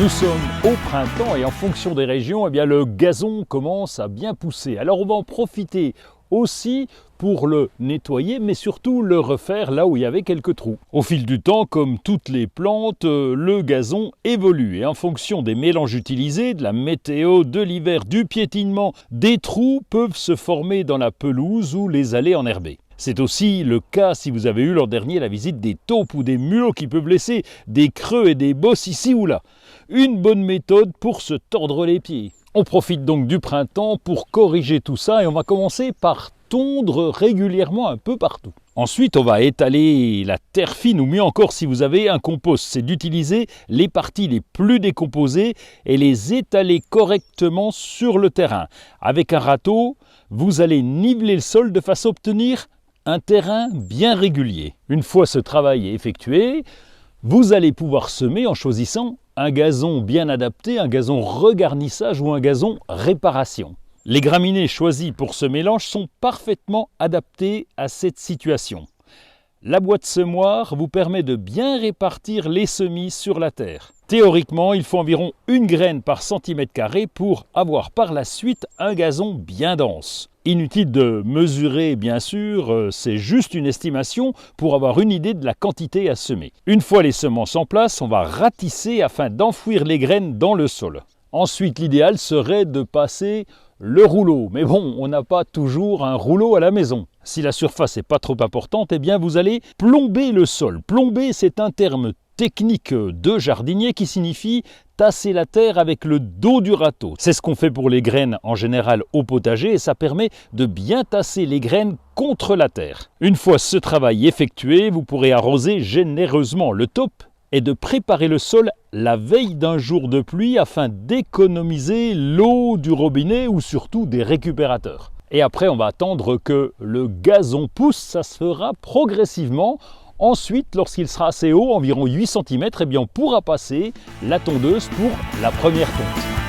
Nous sommes au printemps et en fonction des régions, eh bien, le gazon commence à bien pousser. Alors on va en profiter aussi pour le nettoyer, mais surtout le refaire là où il y avait quelques trous. Au fil du temps, comme toutes les plantes, le gazon évolue. Et en fonction des mélanges utilisés, de la météo, de l'hiver, du piétinement, des trous peuvent se former dans la pelouse ou les allées enherbées. C'est aussi le cas si vous avez eu l'an dernier la visite des taupes ou des mulots qui peuvent laisser des creux et des bosses ici ou là. Une bonne méthode pour se tordre les pieds. On profite donc du printemps pour corriger tout ça et on va commencer par tondre régulièrement un peu partout. Ensuite, on va étaler la terre fine, ou mieux encore si vous avez un compost, c'est d'utiliser les parties les plus décomposées et les étaler correctement sur le terrain. Avec un râteau, vous allez niveler le sol de façon à obtenir un terrain bien régulier. Une fois ce travail effectué, vous allez pouvoir semer en choisissant un gazon bien adapté, un gazon regarnissage ou un gazon réparation. Les graminées choisies pour ce mélange sont parfaitement adaptées à cette situation. La boîte semoir vous permet de bien répartir les semis sur la terre. Théoriquement, il faut environ une graine par centimètre carré pour avoir par la suite un gazon bien dense. Inutile de mesurer bien sûr, c'est juste une estimation pour avoir une idée de la quantité à semer. Une fois les semences en place, on va ratisser afin d'enfouir les graines dans le sol. Ensuite, l'idéal serait de passer le rouleau. Mais bon, on n'a pas toujours un rouleau à la maison. Si la surface n'est pas trop importante, eh bien vous allez plomber le sol. Plomber, c'est un terme technique de jardinier qui signifie tasser la terre avec le dos du râteau. C'est ce qu'on fait pour les graines en général au potager et ça permet de bien tasser les graines contre la terre. Une fois ce travail effectué, vous pourrez arroser généreusement. Le top est de préparer le sol la veille d'un jour de pluie afin d'économiser l'eau du robinet ou surtout des récupérateurs. Et après, on va attendre que le gazon pousse, ça se fera progressivement. Ensuite, lorsqu'il sera assez haut, environ 8 cm, eh bien on pourra passer la tondeuse pour la première tonte.